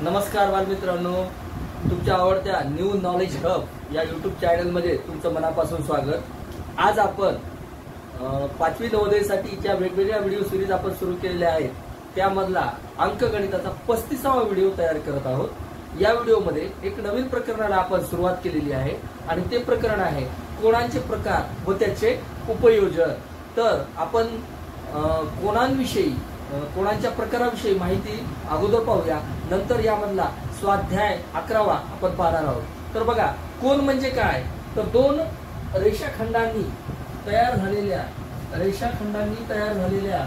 नमस्कार बालमित्रांनो, तुमच्या आवडत्या न्यू नॉलेज हब या यूट्यूब चॅनलमध्ये तुमचं मनापासून स्वागत। आज आपण 5वी नवोदयसाठी ज्या वेगवेगळ्या व्हिडिओ सिरीज आपण सुरू केलेल्या आहेत त्यामधला अंकगणिताचा 35वा व्हिडिओ तयार करत आहोत। या व्हिडिओमध्ये एक नवीन प्रकरणाला आपण सुरुवात केलेली आहे आणि ते प्रकरण आहे कोणांचे प्रकार व त्याचे उपयोजन। तर आपण कोणांविषयी कोणांच्या प्रकाराविषयी माहिती अगोदर पाहूया, नंतर यामधला स्वाध्याय 11वा आपण पाहणार आहोत। तर बघा, कोन म्हणजे काय, तर दोन रेषाखंडांनी तयार झालेल्या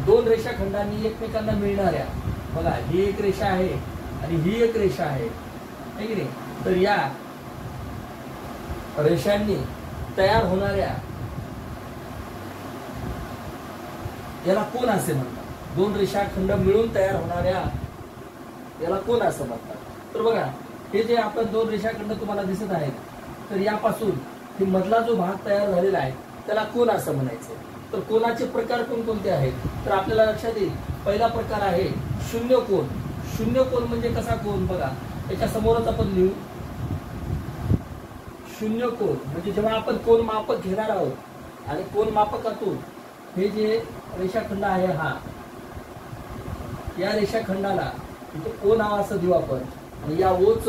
दोन रेषाखंडांनी एकमेकांना मिळणाऱ्या, बघा ही एक रेषा आहे आणि ही एक रेषा आहे, है की नाही। तर या रेषांनी तयार होणाऱ्या याला कोन असे म्हणतात। दोन रेषाखंड मिळून तयार होणाऱ्या याला कोन असं म्हणतात। तर बघा, हे जे आपण दोन रेषाखंड तुम्हाला दिसत आहेत, तर यापासून हे मधला जो भाग तयार झालेला आहे त्याला कोन असं म्हणायचं। तर कोनाचे प्रकार कोणकोणते आहेत, तर आपल्याला लक्षात येईल पहिला प्रकार आहे शून्य कोन। शून्य कोन म्हणजे कसा कोन, बघा त्याच्या समोरच आपण लिहू शून्य कोन म्हणजे जेव्हा आपण कोन मापक घेणार आहोत आणि कोन मापकातून हे जे रेषाखंड आहे हा, या रेषाखंडाला इथे ओ नाव असं देऊ आपण आणि या ओच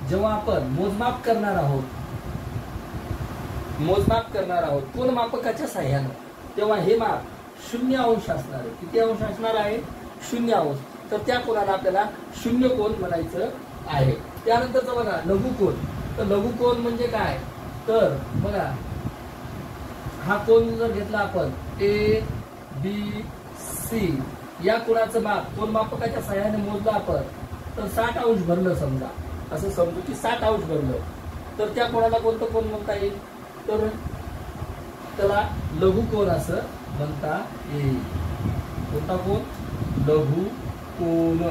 जेव्हा आपण मोजमाप करणार आहोत कोन मापकाच्या साह्याने, तेव्हा हे माप 0 अंश असणार आहे। किती अंश असणार आहे, 0 अंश। तर त्या कोनाला आपल्याला शून्य कोन म्हणायचं आहे। त्यानंतरचा बघा लघु कोन। तर लघु कोन म्हणजे काय, तर बघा हा कोन जर घेतला आपण ए बी सी, या कोणाचं माप कोन मापकाच्या साह्याने मोजलं आपण तर 60 अंश भरलं, समजा असं समजू की 60 अंश भरलं, तर त्या कोणाला कोणतं कोन म्हणता येईल, तर त्याला लघु कोन असं म्हणता येईल। कोणता कोन, लघु कोन।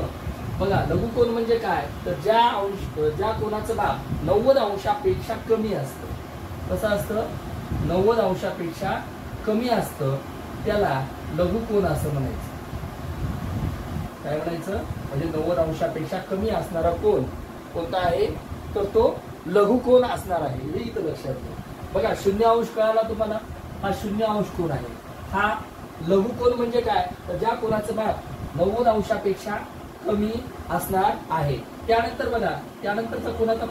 बघा लघु कोन म्हणजे काय, तर ज्या कोनाचं माप 90 अंशापेक्षा कमी असतं, कसं असतं 90 अंशापेक्षा कमी असतं, त्याला लघु कोन असं म्हणायचं। काय म्हणायचं, म्हणजे 90 अंशापेक्षा कमी असणारा कोन कोणता आहे, तर तो लघु कोन असणार आहे। हे इथं लक्षात घ्या। बघा 0 अंश कळाला तुम्हाला, हा 0 अंश कोन आहे। हा लघु कोन म्हणजे काय, तर ज्या कोनाचं माप 90 अंशापेक्षा कमी असणार आहे। त्यानंतर बघा, त्यानंतरचा कोनाचा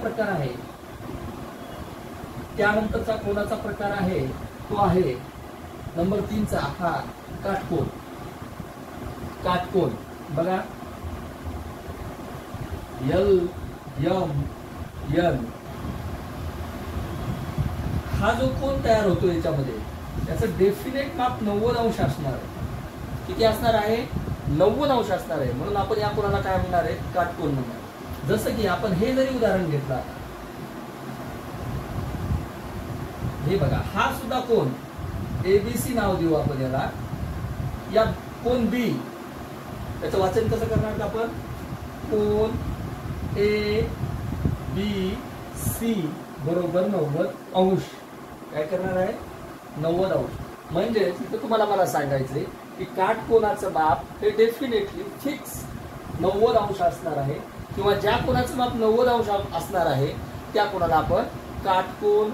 प्रकार आहे तो आहे नंबर 3चा, हा काटकोन। बघा एल एम एन, हा जो कोन तयार होतो याच्यामध्ये त्याचं डेफिनेट माप 90 अंश असणार आहे। किती असणार आहे, 90 अंश असणार आहे, म्हणून आपण या कोणाला काय म्हणणार आहे, काटकोन म्हणणार। जसं की आपण हे जरी उदाहरण घेतलं, हे बघा हा सुद्धा कोन एबीसी नाव देऊ आपण याला। या कोन बी, त्याचं वाचन कसं करणार आपण, कोन ए बी सी बरोबर 90 अंश। काय करणार आहे, 90 अंश। म्हणजे तिथे तुम्हाला मला सांगायचंय की काटकोनाचं माप हे डेफिनेटली फिक्स 90 अंश असणार आहे, किंवा ज्या कोणाचं माप 90 अंश असणार आहे त्या कोणाला आपण काटकोन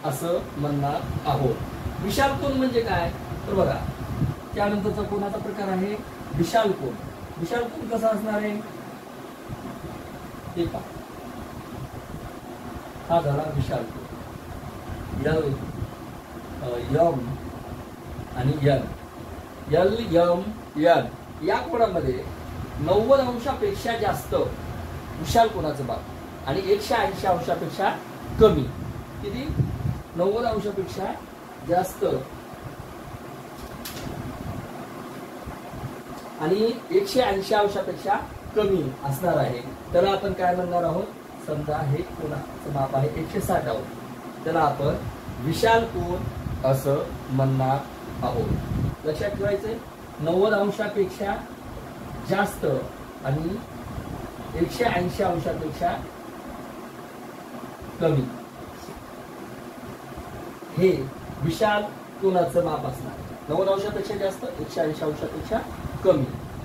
असं म्हणणार आहोत। विशाल कोन म्हणजे काय, तर बघा त्यानंतरचा कोणाचा प्रकार आहे विशाल कोन। विशाल कोन कसा असणार आहे, हे पहा, हा झाला विशाल कोन। एल एम आणि एल एम एन या कोणामध्ये 90 अंशापेक्षा जास्त विशाल कोनाचं माप आणि 180 अंशापेक्षा कमी। किती, 90 अंशापेक्षा जास्त आणि 180 अंशापेक्षा कमी असणार आहे, त्याला आपण काय म्हणणार आहोत, समजा हे कोणाचं माप आहे 160 अंश, त्याला आपण विशाल कोन असं म्हणणार आहोत। लक्षात ठेवायचंय, 90 अंशापेक्षा जास्त आणि 180 अंशापेक्षा कमी, हे विशाल कोनाचं माप असणार। 90 अंशापेक्षा जास्त, 180 अंशापेक्षा कमी।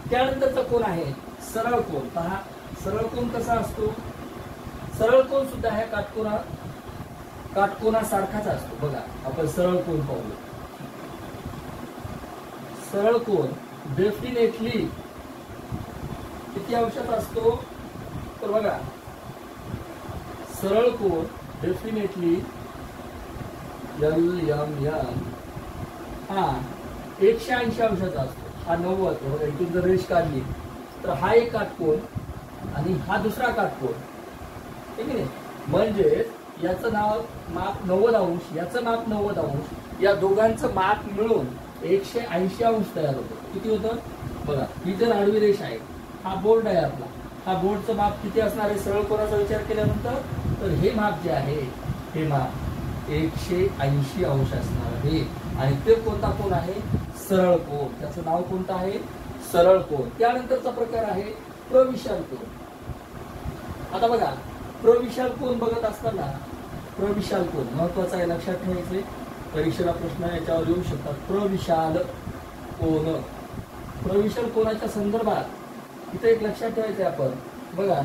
त्यानंतरचा कोन आहे सरळ कोन। पहा सरळ कोन कसा असतो? सरळ कोन सुद्धा ह्या काटकोनासारखाच असतो. बघा आपण सरळ कोन पाहूया. सरळ कोन डेफिनेटली किती अंशात असतो? तर बघा सरळ कोन डेफिनेटली LMN हा 180 अंशाचा असतो. हा 90. बघा इथून जर रेष काढली तर हा एक काटकोन आणि हा दुसरा काटकोन, ठीक आहे. म्हणजेच याचं माप 90 अंश, याचं माप 90 अंश, या दोघांचं माप मिळून 180 अंश तयार होतं. किती होतं? बघा ही जर आडवी रेष आहे, हा बोर्ड आहे आपला, हा बोर्डचं माप किती असणार आहे सरळ कोनाचा विचार केल्यानंतर? तर हे माप जे आहे हे माप 180 अंश असणार आहे. आणि ते कोणता कोन आहे? सरळ कोन. त्याचं नाव कोणतं आहे? सरळ कोन. त्यानंतरचा प्रकार आहे प्रविशाल कोन. आता बघा प्रविशाल कोन बघत असताना, प्रविशाल कोन महत्वाचा आहे, लक्षात ठेवायचे. परीक्षेला प्रश्न याच्यावर येऊ शकतात. प्रविशाल कोन, प्रविशाल कोनाच्या संदर्भात इथे एक लक्षात ठेवायचं आहे आपण. बघा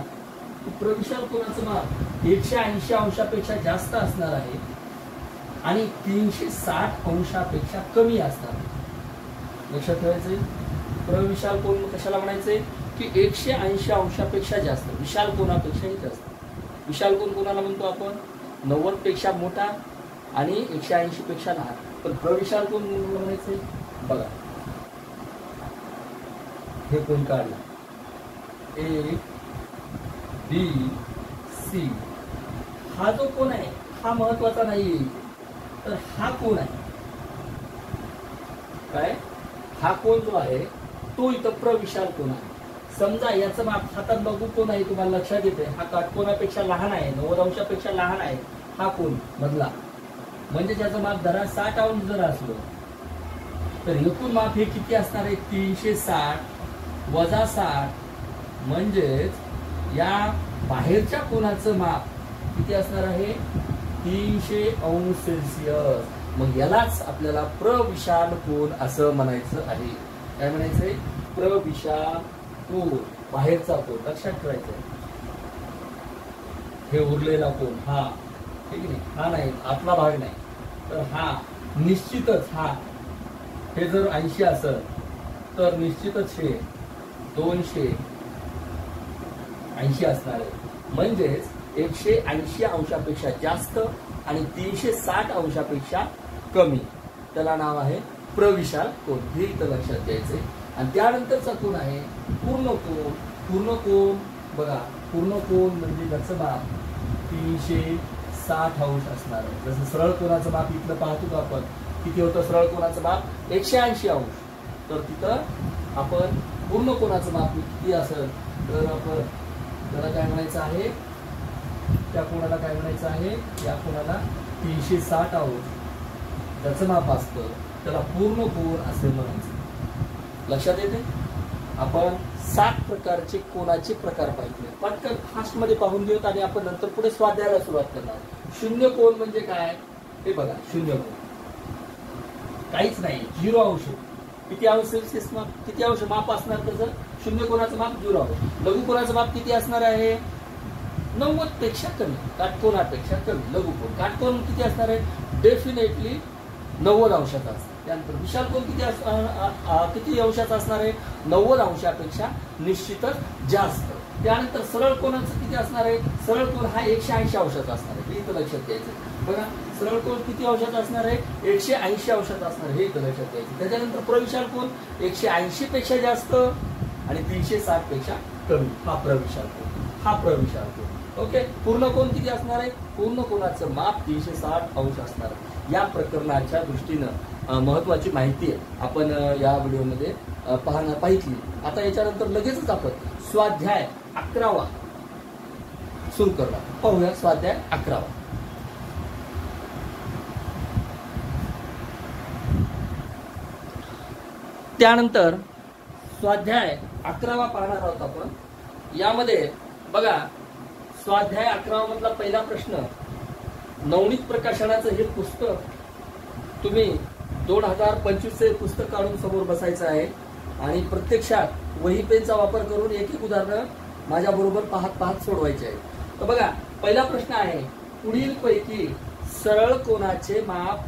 प्रविशाल कोनाचं माप 180 अंशापेक्षा जास्त असणार आहे आणि 360 अंशापेक्षा कमी असणार. लक्षात ठेवायचे. प्रविशाल कोन कशाला म्हणायचे? की 180 अंशापेक्षा जास्त, विशाल कोनापेक्षाही जास्त. विशाल कोन कोणाला म्हणतो आपण? 90 पेक्षा मोठा आणि 180 पेक्षा लहान. पण प्रविशाल कोन म्हणायचे. बघा हे कोन काढला A B C. हा जो कोन आहे हा महत्वाचा नाही, तर हा कोन आहे काय? हा कोन जो आहे तो इथं प्रविशाल कोन आहे. समजा याचं माप हातात लघु कोन आहे, तुम्हाला लक्षात येते. हा काटकोनापेक्षा लहान आहे, 90 अंशापेक्षा लहान आहे हा कोन मधला. म्हणजे त्याचं माप जरा 60 अंश जर असलं तर एकूण माप हे किती असणार आहे? 360 वजा 60. म्हणजेच या बाहेरच्या कोनाचं माप किती असणार आहे? 300 अंश सेल्सिअस. मग यालाच आपल्याला प्रविशाल कोन असं म्हणायचं आहे. काय म्हणायचंय? प्रविशाल कोन, बाहेरचा कोन. लक्षात ठेवायचं हे उरलेला कोन हा, ठीक आहे. हा नाही, आतला भाग नाही, तर हा निश्चितच हा हे जर 80 असेल तर निश्चितच हे 280 असणार आहे. म्हणजेच 180 अंशापेक्षा जास्त आणि 360 अंशापेक्षा कमी. त्याला नाव आहे प्रविशाल कोन. हे इथं लक्षात द्यायचंय. आणि त्यानंतरचा कोन आहे पूर्ण कोन. पूर्ण कोन बघा, पूर्ण कोन म्हणजे त्याचं माप 360 अंश असणार आहे. जसं सरळ कोनाचं माप इथलं पाहतो का आपण, किती होतं सरळ कोनाचं माप? 180 अंश. तर तिथं आपण पूर्ण कोनाचं माप किती असेल तर आपण त्याला काय म्हणायचं आहे? त्या कोणाला काय म्हणायचं आहे? या कोणाला 360 अंश त्याचं माप असतं, त्याला पूर्ण कोन असे म्हणायचं. लक्षात येते. आपण 7 प्रकारचे कोनाचे प्रकार पाहिजे. पटकन फास्ट मध्ये पाहून घेऊत आणि आपण नंतर पुढे स्वाध्यायाला सुरुवात करणार. शून्य कोन म्हणजे काय? हे बघा, शून्य कोन काहीच नाही, 0 अंश. किती अंश सेल्सिअस माप, किती अंश माप असणार त्याचं? शून्य कोनाचं माप 0 अंश. लघु कोनाचं माप किती असणार आहे? 90 पेक्षा कमी, काटकोनापेक्षा कमी. लघु कोन. काटकोन किती असणार आहे? डेफिनेटली 90 अंशाचा असणार. त्यानंतर विशाल कोन किती अंशाचा असणार आहे? 90 अंशापेक्षा निश्चितच जास्त. त्यानंतर सरळ कोनाचं किती असणार आहे? सरळ कोन हा 180 अंशाचा असणार आहे. हे इथं लक्षात घ्यायचं. बघा सरळ कोन किती अंशाचा असणार आहे? 180 अंशाचा असणार आहे. हे इथं लक्षात घ्यायचं. त्याच्यानंतर प्रविशाल कोन 180 पेक्षा जास्त आणि 360 पेक्षा कमी. हा प्रविशाल कोन. हा प्रविशाल कोन. ओके. पूर्ण कोन किती असणार आहे? पूर्ण कोनाचं माप 360 अंश असणार आहे. या प्रकरणाच्या दृष्टीनं महत्वाची माहिती आपण या व्हिडिओमध्ये पाहिली. आता याच्यानंतर लगेचच आपण स्वाध्याय 11वा सुरू करणार. पाहूया स्वाध्याय 11वा. त्यानंतर स्वाध्याय 11वा पाहणार आहोत आपण. यामध्ये बघा स्वाध्याय 11वा मधला पहिला प्रश्न, नवनीत प्रकाशनाचं हे पुस्तक तुम्ही 2025 पुस्तक काढून समोर बसायचं आहे आणि प्रत्यक्षात वही पेनचा वापर करून एक एक उदाहरण माझ्या बरोबर पाहत पाहत सोडवायचे आहे. तर बघा, पहिला प्रश्न आहे, पुढील पैकी सरळ कोनाचे माप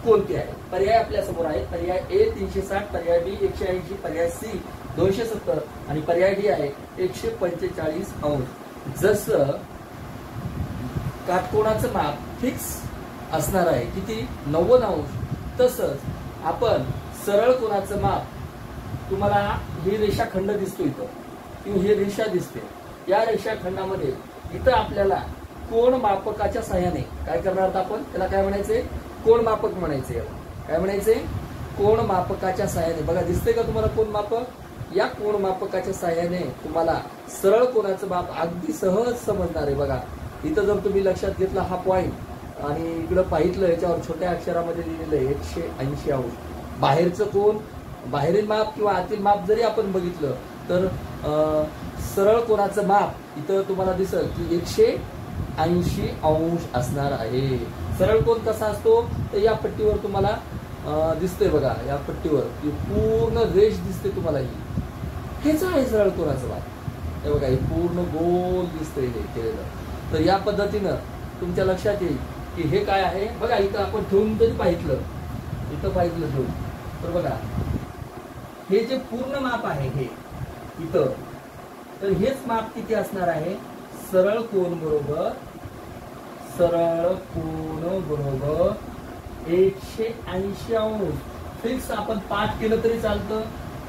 कोणते आहे? पर्याय आपल्या समोर आहे. पर्याय ए 360, पर्याय बी 180, पर्याय सी 270 आणि पर्याय डी आहे 145 अंश. जसं काटकोणाचं माप फिक्स असणार आहे किती? 90 अंश. तसंच आपण सरळ कोनाचं माप, तुम्हाला ही रेषाखंड दिसतो इथं किंवा ही रेषा दिसते, या रेषाखंडामध्ये इथं आपल्याला कोण मापकाच्या सहाय्याने काय करणार आहोत आपण? त्याला काय म्हणायचे? कोण मापक म्हणायचे. काय म्हणायचे? कोण मापकाच्या सहाय्याने. बघा, दिसते का तुम्हाला कोण मापक? या कोण मापकाच्या सहाय्याने तुम्हाला सरळ कोनाचं माप अगदी सहज समजणार आहे. बघा, इथं जर तुम्ही लक्षात घेतला हा पॉइंट आणि इकडं पाहितलं, याच्यावर छोट्या अक्षरामध्ये लिहिलेलं आहे 180 अंश. बाहेरचं कोण, बाहेरील माप किंवा आतील माप जरी आपण बघितलं तर सरळ कोनाचं माप इथं तुम्हाला दिसेल की 180 अंश असणार आहे. सरळ कोन कसा असतो तर या पट्टीवर तुम्हाला दिसतंय बघा, या पट्टीवर पूर्ण रेष दिसते तुम्हाला. हेच आहे सरळ कोनाचं माप. हे बघा, हे पूर्ण गोल दिसतंय हे केलेलं. तर या पद्धतीनं तुमच्या लक्षात येईल की हे काय आहे. बघा, इथं आपण ठेवून जरी पाहितलं, इथं पाहितलं ठेवून, तर बघा हे जे पूर्ण माप आहे हे इथं, तर हेच माप किती असणार आहे? सरळ कोन बरोबर 180 अंश. फिक्स आपण पाठ केलं तरी चालतं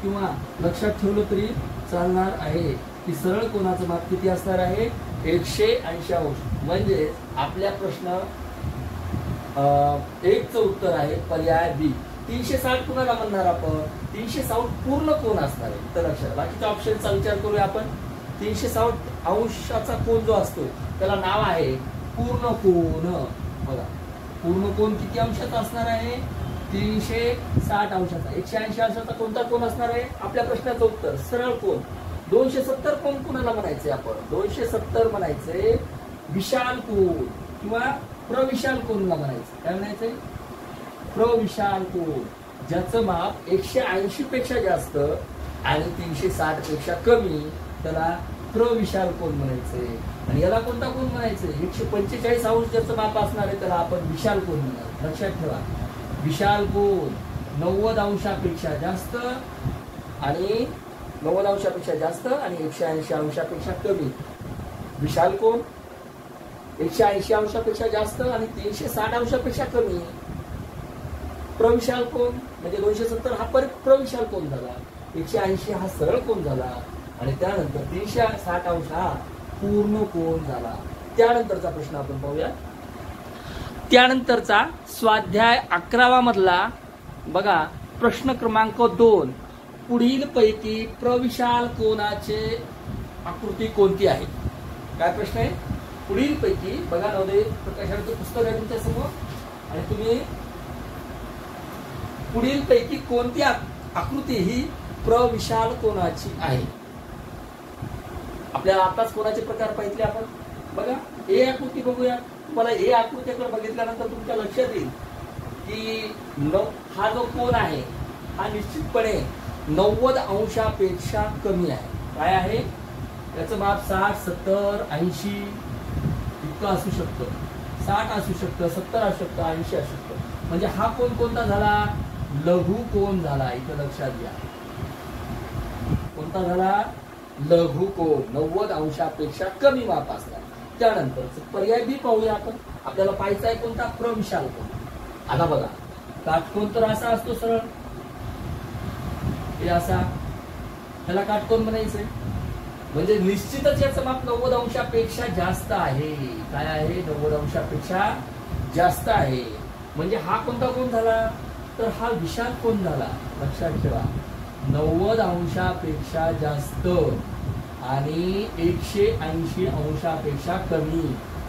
किंवा लक्षात ठेवलं तरी चालणार आहे की सरळ कोनाचं माप किती असणार आहे? 180 अंश. म्हणजे आपल्या प्रश्न 1 चं उत्तर आहे पर्याय बी. 360 कुणाला म्हणणार आपण? 360 पूर्ण कोन असणार आहे. तर लक्षात, बाकीच्या ऑप्शनचा विचार करूया आपण. 360 अंशाचा कोन जो असतो त्याला नाव आहे पूर्ण कोन. बघा, पूर्ण कोन किती अंशाचा असणार आहे? 360 अंशाचा. 180 अंशाचा कोणता कोन असणार आहे? आपल्या प्रश्नाचं उत्तर सरळ कोन. 270 कोन कुणाला म्हणायचे आपण? 270 म्हणायचे विशाल कोन किंवा प्रविशाल कोनला म्हणायचं. काय म्हणायचंय? प्रविशाल कोन, ज्याचं माप 180 पेक्षा जास्त आणि 360 पेक्षा कमी, त्याला प्रविशाल कोन म्हणायचे. आणि याला कोणता कोन म्हणायचे? 145 अंश ज्याचं माप असणार आहे त्याला आपण विशाल कोन म्हणणार. लक्षात ठेवा, विशाल कोन 90 अंशापेक्षा जास्त आणि 90 अंशापेक्षा जास्त आणि 180 अंशापेक्षा कमी. विशाल कोन 180 अंशापेक्षा जास्त आणि 360 अंशापेक्षा कमी. प्रविशाल कोन म्हणजे 270 हा प्रविशाल कोन झाला, 180 हा सरळ कोन झाला आणि त्यानंतर 360 अंश हा पूर्ण कोन झाला. त्यानंतरचा प्रश्न आपण पाहूया. त्यानंतरचा स्वाध्याय 11 मधला बघा, प्रश्न क्रमांक 2. पुढील पैकी प्रविशाल कोनाचे आकृती कोणती आहे? काय प्रश्न आहे? पुढील पैकी, बघा नवोदय प्रकाशनाचं पुस्तक आहे तुमच्या समोर आणि तुम्ही पुढील पैकी कोणती आकृती ही प्रविशाल कोनाची आहे? आपल्याला आताच कोणाचे प्रकार पाहिजे आपण. बघा, ए आकृती बघूया. तुम्हाला ए आकृतीकडे बघितल्यानंतर तुमच्या लक्षात येईल की हा जो कोन आहे हा निश्चितपणे 90 अंशापेक्षा कमी आहे. काय आहे? त्याचं माप 60, 70, 80 इतकं असू शकतं. 60 असू शकतं, 70 असू शकतं, 80 असू शकतं. म्हणजे हा कोन कोणता झाला? लघु कोन झाला. इथं लक्षात घ्या, कोणता झाला? लघु कोन, 90 अंशापेक्षा कमी माप असणार. त्यानंतर पर्याय बी पाहूया आपण. आपल्याला पाहायचा आहे कोणता? प्रविशाल कोन. आता बघा, काटकोन तर असा असतो सरळ, हे असा, त्याला काटकोन म्हणायचंय. म्हणजे निश्चितच याचं माप 90 अंशापेक्षा जास्त आहे. काय आहे? 90 अंशापेक्षा जास्त आहे. म्हणजे हा कोणता कोन झाला? तर हा विशाल कोन झाला. लक्षात ठेवा, 90 अंशापेक्षा जास्त आणि 180 अंशापेक्षा कमी,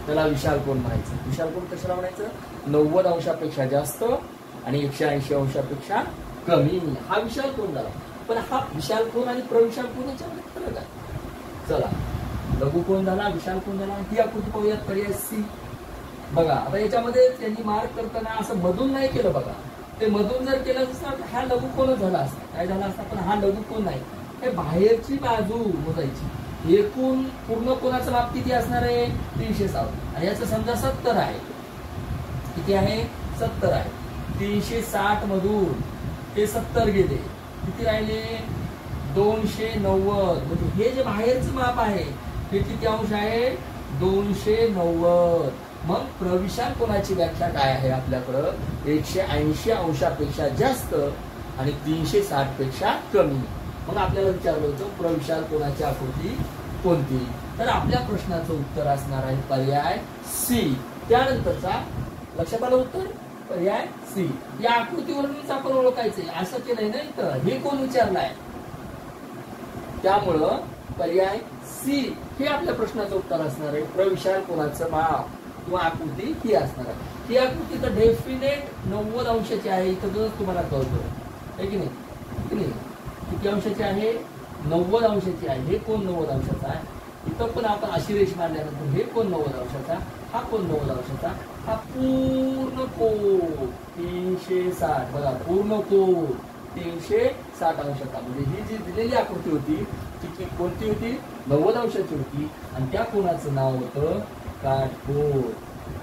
त्याला विशाल कोन म्हणायचं. विशाल कोन कशाला म्हणायचं? 90 अंशापेक्षा जास्त आणि 180 अंशापेक्षा कमी, हा विशाल कोन झाला. पण हा विशाल कोन आणि प्रविशाल कोन याच्यामध्ये फरक आहे. चला, लघु कोन झाला, विशाल कोन झाला. ही आकृती पाहूयात, पर्याय सी. बघा, आता याच्यामध्ये त्यांनी मार्क करताना असं मधून नाही केलं. बघा, ते मधून जर केलं असतं तर हा लघु कोनच झाला असता. काय झाला असता? पण हा लघु कोन नाही, हे बाहेरची बाजू मोजायची. एकूण पूर्ण कोणाचं माप किती असणार आहे? 360. आणि याचं समजा 70 आहे. किती आहे? 70 आहे. 360 मधून ते 70 गेले, किती राहिले? 290. म्हणजे हे जे बाहेरचं माप आहे हे किती अंश आहे? 290. मग प्रविशाल कोणाची व्याख्या काय आहे आपल्याकडं? 180 अंशापेक्षा जास्त आणि 360 पेक्षा कमी. मग आपल्याला विचारलं होतं प्रविशाल कोणाची आकृती कोणती? तर आपल्या प्रश्नाचं उत्तर असणार आहे पर्याय सी. त्यानंतरचा लक्षात आलं उत्तर? पर्याय सी. या आकृतीवरूनच आपण ओळखायचंय असं केलंय नाही तर हे कोण विचारलाय, त्यामुळं पर्याय सी हे आपल्या प्रश्नाचं उत्तर असणार आहे. प्रविशाल कोणाचं माप किंवा आकृती ही असणार आहे. ही आकृती तर डेफिनेट 90 अंशाची आहे. इथं तुम्हाला कळतं आहे की नाही? किती अंशाची आहे? 90 अंशाची आहे. हे कोण 90 अंशाचा आहे? इथं पण आपण अशी रेष मांडल्यानंतर हे कोण 90 अंशाचा, हा कोण 90 अंशाचा, हा पूर्ण कोन 360. बघा पूर्ण कोन 360 अंशाचा. म्हणजे ही जी दिलेली आकृती होती ती कोणती होती? 90 अंशाची होती. आणि त्या कोणाचं नाव होतं? काटकोन.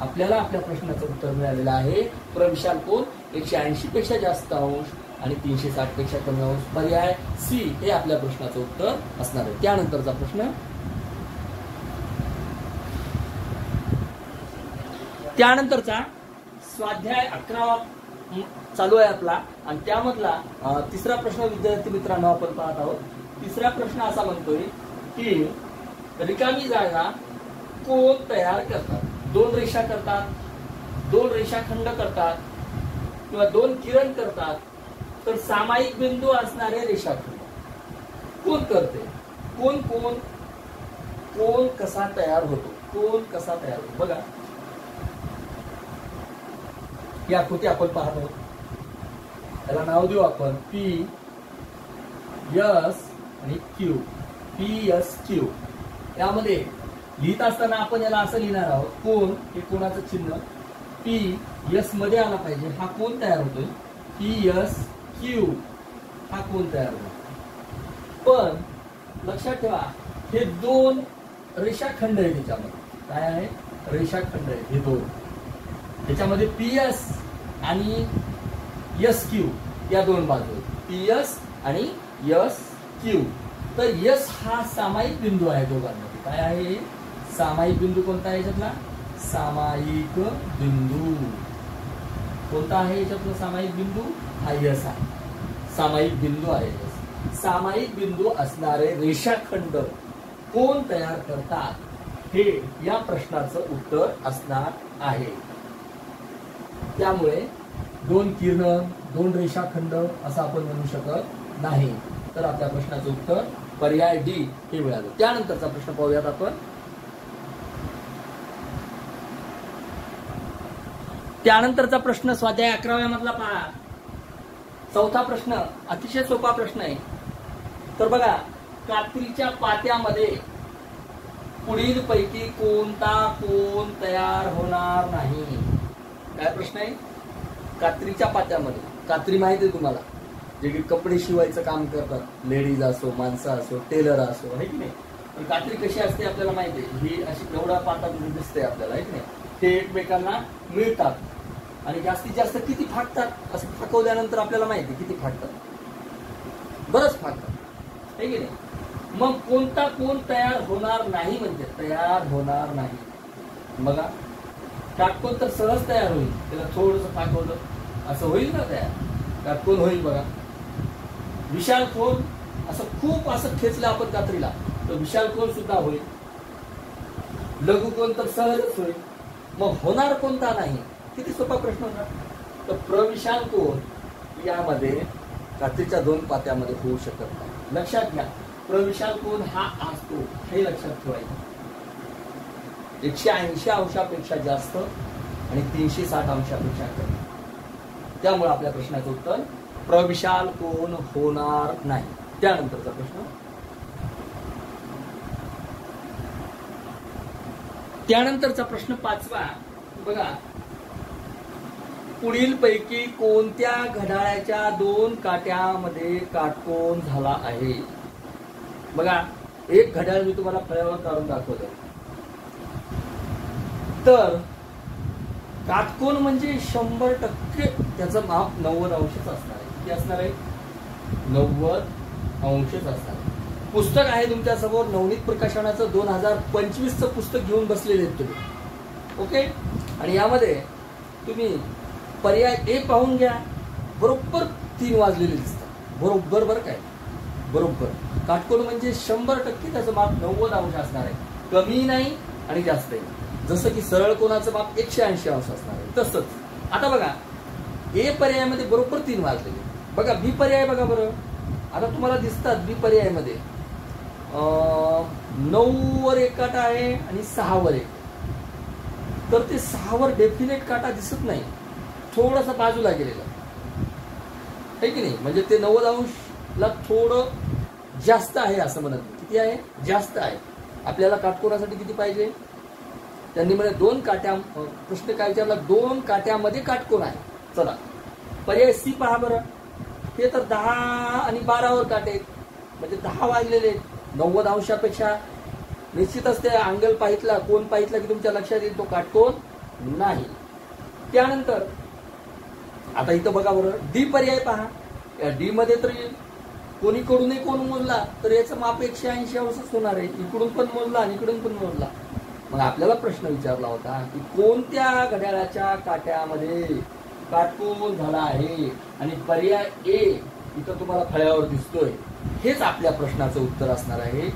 आपल्याला आपल्या प्रश्नाचं उत्तर मिळालेलं आहे प्रविशाल कोन 180 पेक्षा जास्त अंश आणि 360 पेक्षा कमी अंश. पर्याय सी हे आपल्या प्रश्नाचं उत्तर असणार आहे. त्यानंतरचा प्रश्न, त्यानंतरचा स्वाध्याय 11 चालू आहे आपला आणि त्यामधला तिसरा प्रश्न विद्यार्थी मित्रांनो आपण पाहत आहोत. तिसरा प्रश्न असा म्हणतोय की रिकामी जागा कोण तयार करतात? 2 रेषा करतात, 2 रेषाखंड करतात किंवा 2 किरण करतात. तर सामायिक बिंदू असणारे रेषाखंड कोण करते? कोण कसा तयार होतो? कोण कसा तयार होतो? बघा ही आकृती आपण पाहत आहोत. त्याला नाव देऊ आपण पी एस आणि क्यू. P S Q. यामध्ये लिहित असताना आपण याला असं लिहिणार आहोत. कोण हे कोणाचं चिन्ह पी एस मध्ये आला पाहिजे. हा कोण तयार होतोय? पी एस क्यू हा कोण तयार होतो. पण लक्षात ठेवा हे 2 रेषाखंड आहे. त्याच्यामध्ये काय आहे? रेषाखंड आहे हे 2. त्याच्यामध्ये पी एस आणि एस क्यू या 2 बाजू आहेत. पी एस आणि एस क्यू. तर एस हा सामायिक बिंदू आहे दोघांमध्ये. काय आहे? सामायिक बिंदू कोणता आहे याच्यातला? सामायिक बिंदू कोणता आहे याच्यातला? सामायिक बिंदू हा एस आहे. सामायिक बिंदू आहे. सामायिक बिंदू असणारे रेषाखंड कोण तयार करतात हे या प्रश्नाचं उत्तर असणार आहे. त्यामुळे 2 किरण 2 रेषाखंड असं आपण म्हणू शकत नाही. तर आपल्या प्रश्नाचं उत्तर पर्याय डी हे मिळालं. त्यानंतरचा प्रश्न पाहूयात आपण. त्यानंतरचा प्रश्न स्वाध्याय 11व्या मधला पहा. चौथा प्रश्न अतिशय सोपा प्रश्न आहे. तर बघा कात्रीच्या पात्यामध्ये पुढील पैकी कोणता कोन तयार होणार नाही? काय प्रश्न आहे? कात्रीच्या पात्यामध्ये, कात्री माहिती आहे तुम्हाला, जे की कपडे शिवायचं काम करतात, लेडीज असो माणसं असो टेलर असो, आहे की नाही. पण कात्री कशी असते आपल्याला माहिती आहे. ही अशी एवढा पाता दिसते आपल्याला, आहे की नाही. ते एकमेकांना मिळतात आणि जास्तीत जास्त किती फाटतात असं फाकवल्यानंतर आपल्याला माहिती आहे किती फाटतात. बरंच फाटतात, आहे की नाही. मग कोणता कोण तयार होणार नाही? म्हणजे तयार होणार नाही. बघा काटकोन तर सहज तयार होईल. त्याला थोडंसं फाकवलं असं होईल ना तयार, काटकोन होईल. बघा विशाल कोन असं खूप असं खेचलं आपण कात्रीला तर विशाल कोन सुद्धा होईल. लघु कोन तर सहजच होईल. मग होणार कोणता नाही? किती सोपा प्रश्न होता. तर प्रविशाल कोन यामध्ये कात्रीच्या 2 पात्यामध्ये होऊ शकत नाही. लक्षात घ्या प्रविशाल कोन हा असतो हे लक्षात ठेवायचं. 180 अंशापेक्षा जास्त आणि 360 अंशापेक्षा कमी. त्यामुळे आपल्या प्रश्नाचं उत्तर प्रविशाल कोन होणार नाही. त्यानंतरचा प्रश्न, त्यानंतरचा प्रश्न 5वा बघा. पुढील पैकी कोणत्या घड्याळाच्या 2 काट्यामध्ये काटकोन झाला आहे? बघा एक घड्याळ मी तुम्हाला फळ्यावर काढून दाखवलं, तर काटकोन म्हणजे 100% त्याचं माप 90 अंशच असणार आहे. किती असणार आहे? 90 अंशच असणार आहे. पुस्तक आहे तुमच्या समोर, नवनीत प्रकाशनाचं 2025चं पुस्तक घेऊन बसलेले आहेत तुम्ही. ओके. आणि यामध्ये तुम्ही पर्याय ए पाहून घ्या. बरोबर 3 वाजलेले दिसतात. बरोबर बरं काय? बरोबर. काटकोन म्हणजे 100% त्याचं माप 90 अंश असणार आहे. कमी नाही आणि जास्त नाही. जसं की सरळ कोणाचं माप 180 अंश असणार आहे तसंच. आता बघा ए पर्यायामध्ये बरोबर 3 वाजलेले. बघा बी पर्याय बघा बरं. आता तुम्हाला दिसतात बी पर्यायामध्ये 9 वर एक काटा आहे आणि 6 वर एक. तर ते 6 वर डेफिनेट काटा दिसत नाही, थोडासा बाजूला गेलेला आहे की नाही. म्हणजे ते 90 अंशला थोडं जास्त आहे असं म्हणत. किती आहे? जास्त आहे. आपल्याला काटकोनासाठी किती पाहिजे? त्यांनी म्हणजे 2 काट्या, प्रश्न काय विचारला? 2 काट्यामध्ये काटकोन आहे. चला पर्याय सी पहा बरं. हे तर 10 आणि 12 वर काटे आहेत, म्हणजे 10 वाजलेले आहेत. 90 अंशापेक्षा निश्चितच ते अँगल पाहितला, कोण पाहितला की तुमच्या लक्षात येईल तो काटकोन नाही. त्यानंतर आता इथं बघा बरं डी पर्याय पहा. या डी मध्ये तरी कोणीकडूनही कोण मोजला तर याचं माप 180 अंशच होणार आहे. इकडून पण मोजला आणि इकडून पण मोजला. मग आपल्याला प्रश्न विचारला होता की कोणत्या घड्याळाच्या काट्यामध्ये काटकोन झाला आहे, आणि पर्याय ए इथं तुम्हाला फळ्यावर दिसतोय. हेच आपल्या प्रश्नाचं उत्तर असणार आहे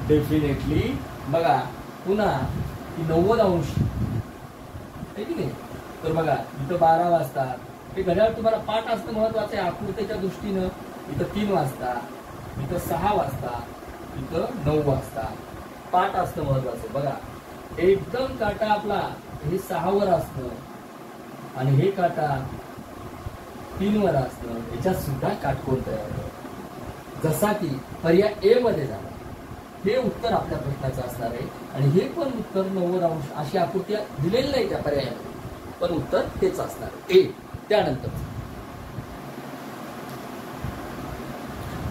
डेफिनेटली. बघा पुन्हा 90 अंश आहे की नाही. तर बघा इथं 12 वाजतात. हे घड्याळ तुम्हाला पाठ असणं महत्वाचं आहे आकृतीच्या दृष्टीनं. इथं 3 वाजता, इथं 6 वाजता, इथं 9 वाजता. पाठ असणं महत्वाचं. बघा एकदम काटा आपला हे 6 वर असतं आणि हे काटा 3 वर असतं. याच्यात सुद्धा काटकोन तयार होतो, जसा की पर्याय ए मध्ये झाला. हे उत्तर आपल्या प्रश्नाचं असणार आहे. आणि हे पण उत्तर 90 अंश अशी आकृती दिलेली नाही त्या पर्यायामध्ये, पण उत्तर हेच असणार ए.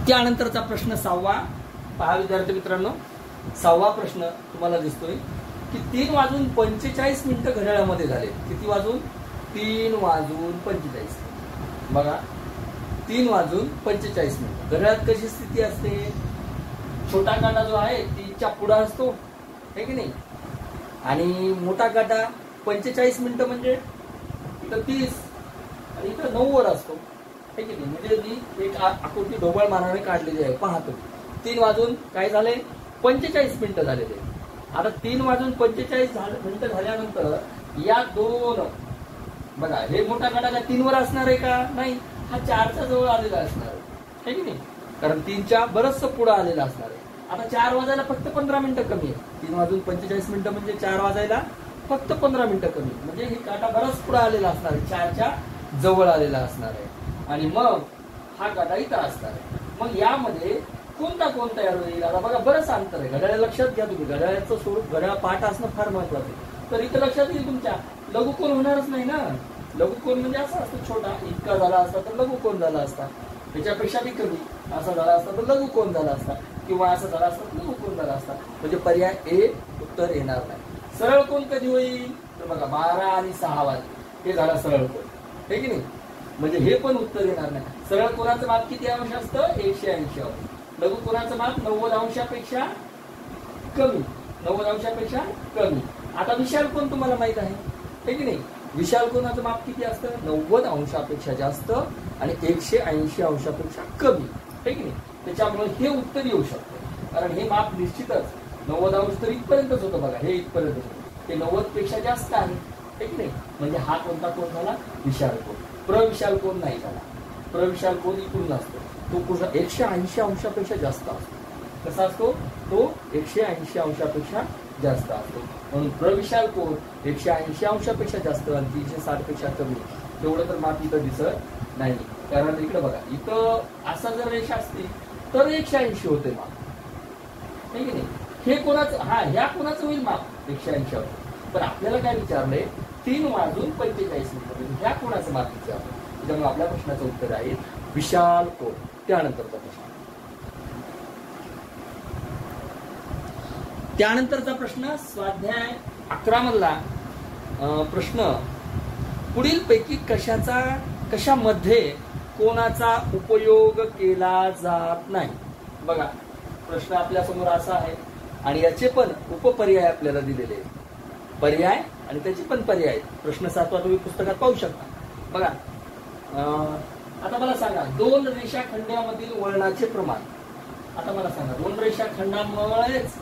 त्यानंतरचा प्रश्न 6वा पहा विद्यार्थी मित्रांनो. 6वा प्रश्न तुम्हाला दिसतोय की 3 वाजून 45 मिनिटं घड्याळामध्ये झाले. किती वाजून? 3 वाजून 45. बघा 3 वाजून 45 मिनिटं. घड्याळात कशी स्थिती असते? छोटा काटा जो आहे 3च्या पुढे असतो हे की नाही, आणि मोठा काटा 45 मिनिटं म्हणजे इथं 30 आणि इथं 9 वर असतो हे की नाही. म्हणजे मी एक आकृती ढोबळ मानाने काढलेली आहे. पाहतो 3 वाजून काय झाले? 45 मिनिटं झालेले. आता 3 वाजून 45 मिनिटं झाल्यानंतर या 2 बघा हे मोठा काटा 3 वर असणार आहे का? नाही, हा 4च्या जवळ आलेला असणार आहे की नाही, कारण 3च्या बरचसं पुढे आलेला असणार आहे. आता 4 वाजायला फक्त 15 मिनिटं कमी आहे. 3 वाजून 45 मिनिटं म्हणजे 4 वाजायला फक्त 15 मिनिटं कमी. म्हणजे हे काटा बराच पुढे आलेला असणार आहे, 4च्या जवळ आलेला असणार आहे. आणि मग हा काटा इथं असणार आहे. मग यामध्ये कोणता कोण तयार होईल? आता बघा बरंच अंतर आहे. घड्याळ लक्षात घ्या तुम्ही. घड्याळाचं स्वरूप घड्याळ पाठ असणं फार महत्वाचं आहे. तर इथं लक्षात येईल तुमच्या लघुकोन होणारच नाही ना. लघुकोन म्हणजे असा असतो छोटा. इतका झाला असता तर लघुकोन झाला असता, त्याच्यापेक्षा बी कमी असा झाला असता तर लघुकोन झाला असता, किंवा असं झाला असता तर लघुकोन झाला असता. म्हणजे पर्याय ए उत्तर येणार नाही. सरळ कोण कधी होईल? तर बघा 12 आणि 6 वाजले हे झाला सरळ कोण हे की नाही. म्हणजे हे पण उत्तर येणार नाही. सरळ कोणाचं माप किती अंश असतं? 180 अंश. लघु कोणाचं माप 90 अंशापेक्षा कमी. 90 अंशापेक्षा कमी. आता विशाल कोण तुम्हाला माहित आहे हे की नाही. विशाल कोणाचं माप किती असतं? 90 अंशापेक्षा जास्त आणि 180 अंशापेक्षा कमी हे की नाही. त्याच्यामुळे हे उत्तर येऊ शकतं, कारण हे माप निश्चितच 90 अंश तर इथपर्यंतच होतं. बघा हे इथपर्यंत होतं, हे 90 पेक्षा जास्त आहे हे की नाही. म्हणजे हा कोणता कोण झाला? विशाल कोण. प्रविशाल कोण नाही झाला. प्रविशाल कोण इकडून असतो, तो 180 अंशापेक्षा जास्त असतो. कसा असतो तो? 180 अंशापेक्षा जास्त असतो. म्हणून प्रविशाल कोण 180 अंशापेक्षा जास्त आणि 360 पेक्षा कमी. तेवढं तर माप इथं दिसत नाही, कारण इकडे बघा इथं असा जर रेषा असती तर 180 होते माप हे की नाही. हे कोणाचं? हा ह्या कोणाचं होईल माप? 180. पण आपल्याला काय विचारलंय? 3 वाजून 45 मिनिटं ह्या कोणाचं माप विचारलं. त्यामुळे आपल्या प्रश्नाचं उत्तर आहे विशाल कोण. त्यानंतरचा प्रश्न त्यानंतरचा प्रश्न स्वाध्याय 11 मधला प्रश्न, पुढीलपैकी कशामध्ये कोणाचा उपयोग केला जात नाही. बघा प्रश्न आपल्या समोर असा आहे आणि याचे पण उपपर्याय आपल्याला दिलेले आहेत. पर्याय आणि त्याचे पण पर्याय. प्रश्न 7वा तुम्ही पुस्तकात पाहू शकता. बघा आता मला सांगा, दोन रेषाखंडामधील वळणाचे प्रमाण. आता मला सांगा, दोन रेषाखंडामुळेच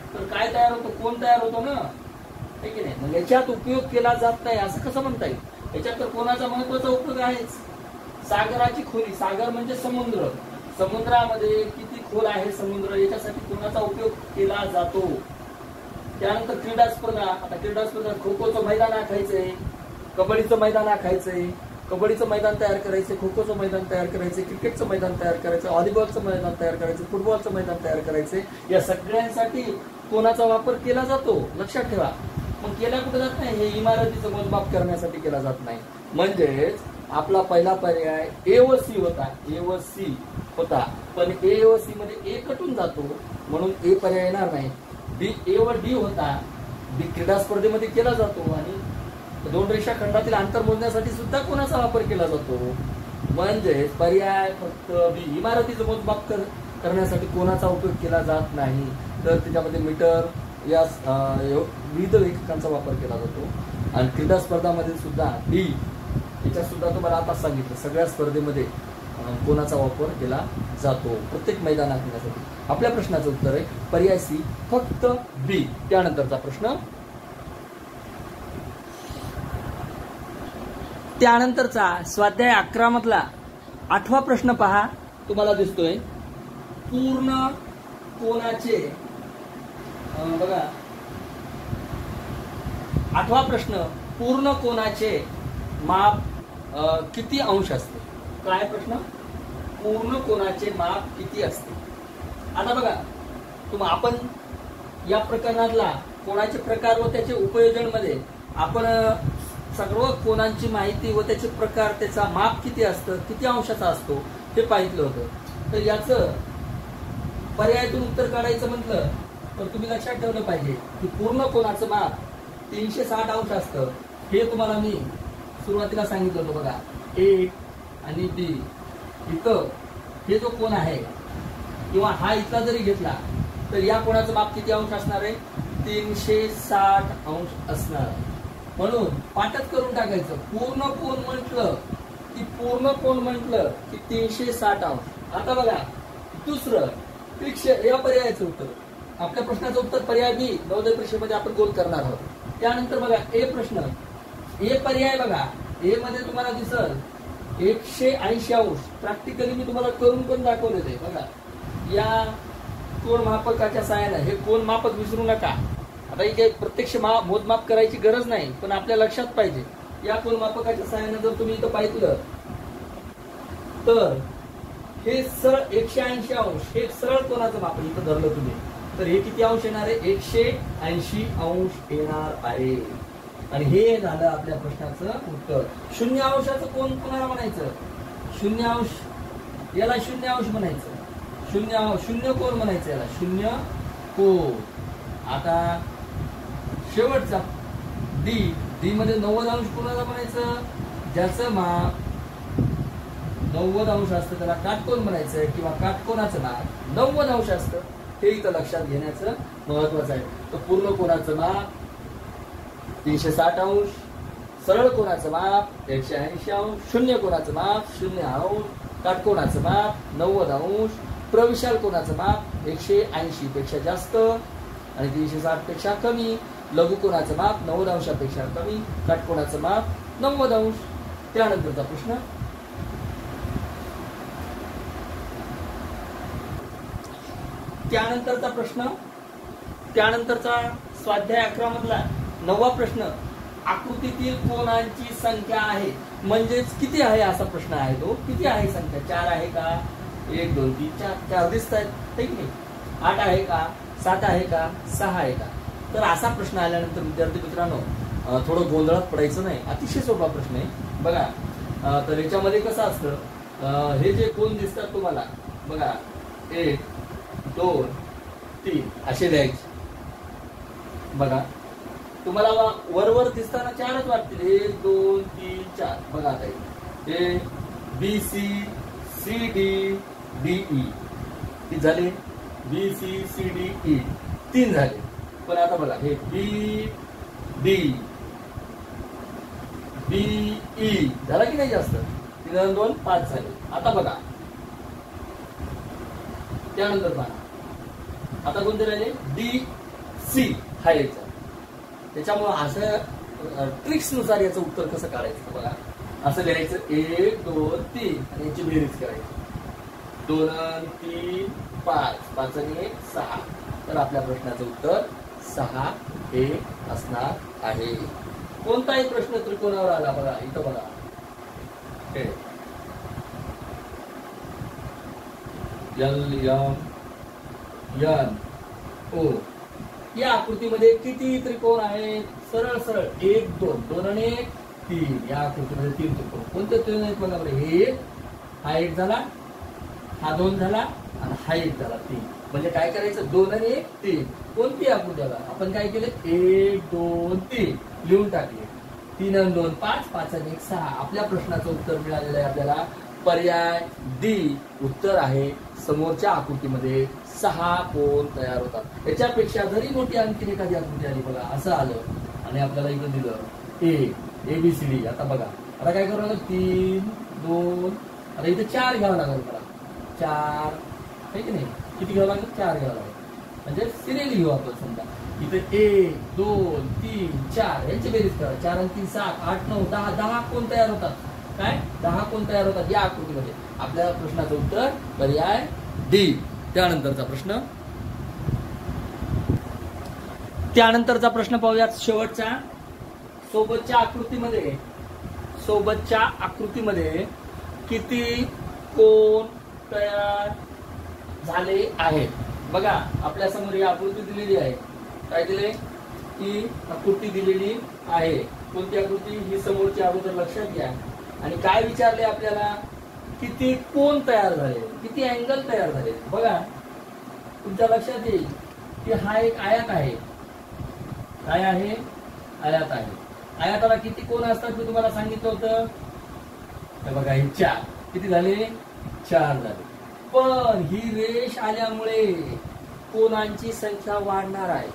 तर काय तयार होतो, कोण तयार होतो ना, आहे की नाही. मग याच्यात उपयोग केला जात नाही असं कसं म्हणता येईल. याच्यात तर कोणाचा महत्वाचा उपयोग आहेच. सागराची खोली, सागर म्हणजे समुद्र, समुद्रामध्ये किती खोल आहे समुद्र, याच्यासाठी कोणाचा उपयोग केला जातो. त्यानंतर क्रीडा स्पर्धा. आता क्रीडा स्पर्धा खो खोचं मैदान आखायचंय, कबड्डीचं मैदान आखायचंय, कबड्डीचं मैदान तयार करायचे, खो खोचं मैदान तयार करायचे, क्रिकेटचं मैदान तयार करायचं, व्हॉलीबॉलचं मैदान तयार करायचं, फुटबॉलचं मैदान तयार करायचे. या सगळ्यांसाठी कोणाचा वापर केला जातो लक्षात ठेवा. मग केला कुठे जात नाही, हे इमारतीचं मोजमाप करण्यासाठी केला जात नाही. म्हणजेच आपला पहिला पर्याय ए व सी होता, ए व सी होता, पण ए व सी मध्ये ए कटून जातो म्हणून ए पर्याय येणार नाही. डी, ए व डी होता, डी क्रीडा स्पर्धेमध्ये केला जातो आणि दोन रेषाखंडातील अंतर मोजण्यासाठी सुद्धा कोणाचा वापर केला जातो. म्हणजे पर्याय फक्त बी, इमारतीचं मोजमाप करण्यासाठी कोणाचा उपयोग केला जात नाही, तर त्याच्यामध्ये मीटर या विविध एककांचा वापर केला जातो. आणि क्रीडा स्पर्धामध्ये सुद्धा डी, याच्यात सुद्धा तुम्हाला आता सांगितलं सगळ्या स्पर्धेमध्ये कोणाचा वापर केला जातो प्रत्येक मैदान आखण्यासाठी. आपल्या प्रश्नाचं उत्तर आहे पर्याय सी, फक्त बी. त्यानंतरचा प्रश्न, त्यानंतरचा स्वाध्याय 11 मधला 8वा प्रश्न पहा, तुम्हाला दिसतोय पूर्ण कोनाचे. बघा 8वा प्रश्न, पूर्ण कोनाचे माप किती अंश असते. काय प्रश्न, पूर्ण कोनाचे माप किती असते. आता बघा आपण या प्रकरणातला कोणाचे प्रकार व त्याचे उपयोजन मध्ये आपण सर्व कोणांची माहिती व त्याचे प्रकार, त्याचा माप किती असतं, किती अंशाचा असतो हे पाहिलं होतं. तर याचं पर्यायातून उत्तर काढायचं म्हटलं तर तुम्ही लक्षात ठेवलं पाहिजे की पूर्ण कोनाचं माप 360 अंश असतं. हे तुम्हाला मी सुरुवातीला सांगितलं होतं. बघा ए आणि बी, इथं हे जो कोण आहे किंवा हा इथला जरी घेतला तर या कोणाचं माप किती अंश असणार आहे, 360 अंश असणार. म्हणून पाठच करून टाकायचं. पूर्ण कोण म्हटलं की 360 अंश. आता बघा दुसरं या पर्यायाचं उत्तर, आपल्या प्रश्नाचं उत्तर पर्याय बी नवोदय परीक्षेमध्ये आपण गोल करणार आहोत. त्यानंतर बघा ए प्रश्न, ए पर्याय बघा, ए मध्ये तुम्हाला दिसल 180 अंश. प्रॅक्टिकली मी तुम्हाला करून पण दाखवलेलं आहे. बघा या कोण मापकाच्या सहाय्याने, हे कोण मापक विसरू नका. आता इथे प्रत्यक्ष मोजमाप करायची गरज नाही, पण आपल्या लक्षात पाहिजे या कोण मापकाच्या सहाय्याने जर तुम्ही इथं पाहिलं तर हे सरळ 180 अंश, हे सरळ कोणाचं माप इथं धरलं तुम्ही तर हे किती अंश येणार आहे, 180 अंश येणार आहे. आणि हे झालं आपल्या प्रश्नाचं उत्तर. 0 अंशाचं कोण कोणाला म्हणायचं, 0 अंश, याला 0 अंश म्हणायचं, 0 कोण म्हणायचं, याला 0 कोण. आता शेवटचा डी, डी मध्ये 90 अंश कोणाला म्हणायचं, ज्याचं माप 90 अंश असतं त्याला काटकोन म्हणायचं, किंवा काटकोनाचं माप 90 अंश असतं. हे इथं लक्षात घेण्याचं महत्वाचं आहे. तर पूर्ण कोणाचं माप 360 अंश, सरळ कोणाचं माप 180 अंश, शून्य कोणाचं माप 0 अंश, काटकोनाचं माप 90 अंश, प्रविशाल कोणाचं माप 180 पेक्षा जास्त आणि 360 पेक्षा कमी, लघु कोणाचं माप 90 अंशापेक्षा कमी, काटकोनाचं माप 90 अंश. त्यानंतरचा प्रश्न, त्यानंतरचा स्वाध्याय 11 मधला 9वा प्रश्न, आकृतीतील कोणांची संख्या आहे, म्हणजेच किती आहे असा प्रश्न आहे तो. किती आहे संख्या, 4 आहे का, 1 2 3 4, 4 दिसत आहेत ठीक नाही, 8 आहे का, 7 आहे का, 6 आहे का. तर असा प्रश्न आल्यानंतर विद्यार्थी मित्रांनो थोडं गोंधळात पडायचं नाही. अतिशय सोपा प्रश्न आहे. बघा तर याच्यामध्ये कसं असतं, हे जे कोण दिसतात तुम्हाला बघा 1 2 3 असे द्यायचे. बघा तुम्हाला वरवर दिसताना 4च वाटतील. 1 2 3 4. बघा आता हे B C C D D E किती झाले? B C C D E 3 झाले. पण आता बघा हे बी डी बी ई झाला की नाही जास्त? 3 आणि 2 5 झाले. आता बघा त्यानंतर पहा आता कोणते राहिले? डी सी हा यायचा. त्याच्यामुळे असं ट्रिक्स नुसार याचं उत्तर कसं काढायचं बघा. असं लिहायचं 1 2 3 आणि याची बेरीज करायची. 2 आणि 3 5 5 आणि 1 6. तर आपल्या प्रश्नाचं उत्तर 6 हे असणार आहे. कोणताही प्रश्न त्रिकोणावर आला बघा इथं बघा एल एम एन ओ या आकृतीमध्ये किती त्रिकोण आहेत? सरळ सरळ 1 2 2 आणि 1 3. या आकृतीमध्ये 3 त्रिकोण. कोणते त्रिकोण आहेत बघा बरं? हे 1 हा 1 झाला, हा 2 झाला आणि हा 1 झाला 3. म्हणजे काय करायचं? 2 आणि 1 3. कोणती आकृती बघा आपण काय केलं? 1 2 3 लिहून टाकले. 3 आणि 2 5 5 आणि 1 6. आपल्या प्रश्नाचं उत्तर मिळालेलं आहे आपल्याला. पर्याय डी उत्तर आहे. समोरच्या आकृतीमध्ये 6 कोण तयार होतात. याच्यापेक्षा जरी मोठी आणखी एखादी आकृती आली बघा असं आलं आणि आपल्याला इकडे दिलं ए बी सी डी. आता बघा आता काय करावं लागेल? 3 2 आता इथे 4 घ्यावं लागेल मला. 4 आहे की नाही? किती घ्यावं लागेल? 4 घ्यावं लागेल. म्हणजे सिरियली घेऊ आपण. समजा इथे 1 2 3 4 यांची बेरीज करा. 4 आणि 3 7 8 9 10 10 कोण तयार होतात? काय 10 कोण तयार होतात या आकृतीमध्ये? आपल्या प्रश्नाचं उत्तर पर्याय डी. त्यानंतरचा प्रश्न पाहूयात शेवटचा. सोबतच्या आकृतीमध्ये किती कोण तयार झाले आहेत? बघा आपल्या समोर ही आकृती दिलेली आहे. काय दिले? ही आकृती दिलेली आहे. कोणती आकृती? ही समोरची अगोदर लक्षात घ्या. आणि काय विचारले आपल्याला? किती कोण तयार झाले, किती अँगल तयार झाले. बघा तुमच्या लक्षात येईल की हा एक आयत आहे. काय आहे? आयत आहे. आयताला किती कोण असतात मी तुम्हाला सांगितलं होतं. बघा हे 4 किती झाले? 4 झाले. पण ही रेष आल्यामुळे कोणांची संख्या वाढणार आहे.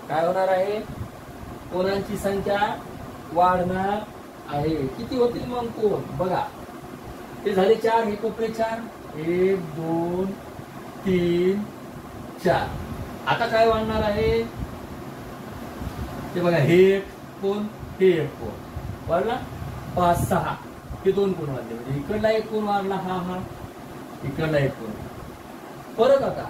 काय होणार आहे? कोणांची संख्या वाढणार आहे. किती होतील मग कोण? बघा ते झाले 4. हे कोपरे 4 1 2 3 4. आता काय वाढणार आहे ते बघा. हे एक कोण, हे एक कोण वाढला. 5 6 हे 2 कोण वाढले. म्हणजे इकडला एक कोण वाढला. हा इकडला एक कोण. परत आता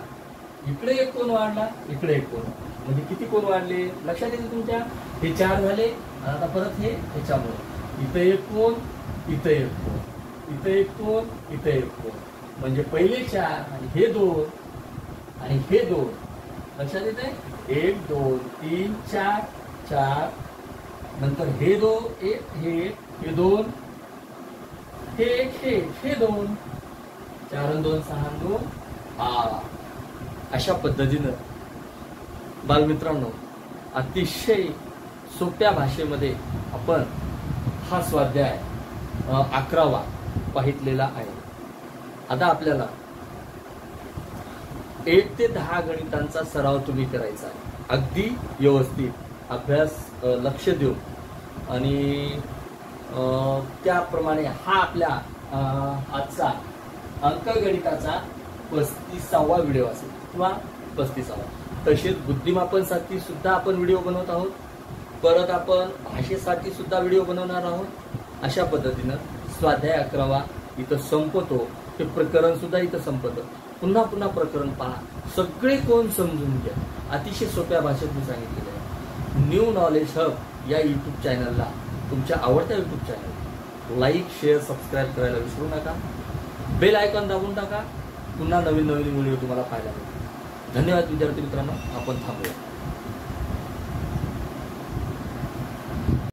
इकडे एक कोण वाढला, इकडे एक कोण. म्हणजे किती कोण वाढले लक्षात येते तुमच्या? हे 4 झाले. आता परत हे ह्याच्यामुळे इथे एक कोण, इथे एक कोण, इथे एक कोण, इथे एक कोण. म्हणजे पहिले 4 आणि हे 2 आणि हे 2 लक्षात येते? 1 2 3 4 4. नंतर हे 2 हे 2 हे 1 हे 2. 4 आणि 2 6 आणि 2 8. अशा पद्धतीनं बालमित्रांनो अतिशय सोप्या भाषेमध्ये आपण हा स्वाध्याय 11वा पाहितलेला आहे. आता आपल्याला 1 ते 10 गणितांचा सराव तुम्ही करायचा आहे. अगदी व्यवस्थित अभ्यास लक्ष देऊन आणि त्याप्रमाणे हा आपल्या आजचा अंकगणिताचा 35वा व्हिडिओ असेल किंवा 35वा. तसेच बुद्धिमापनसाठी सुद्धा आपण व्हिडिओ बनवत आहोत. परत आपण भाषेसाठी सुद्धा व्हिडिओ बनवणार आहोत. अशा पद्धतीनं स्वाध्याय 11वा इथं संपतो. हे प्रकरण सुद्धा इथं संपतं. पुन्हा पुन्हा प्रकरण पहा. सगळे कोण समजून घ्या. अतिशय सोप्या भाषेत मी सांगितलेलं आहे. न्यू नॉलेज हब या यूट्यूब चॅनलला, तुमच्या आवडत्या YouTube channel like share subscribe करायला विसरू नका. बेल आयकॉन दाबून टाका. पुन्हा नवीन व्हिडिओ तुम्हाला पाहायला मिळेल. धन्यवाद विद्यार्थी मित्रांनो. आपण थांबूया.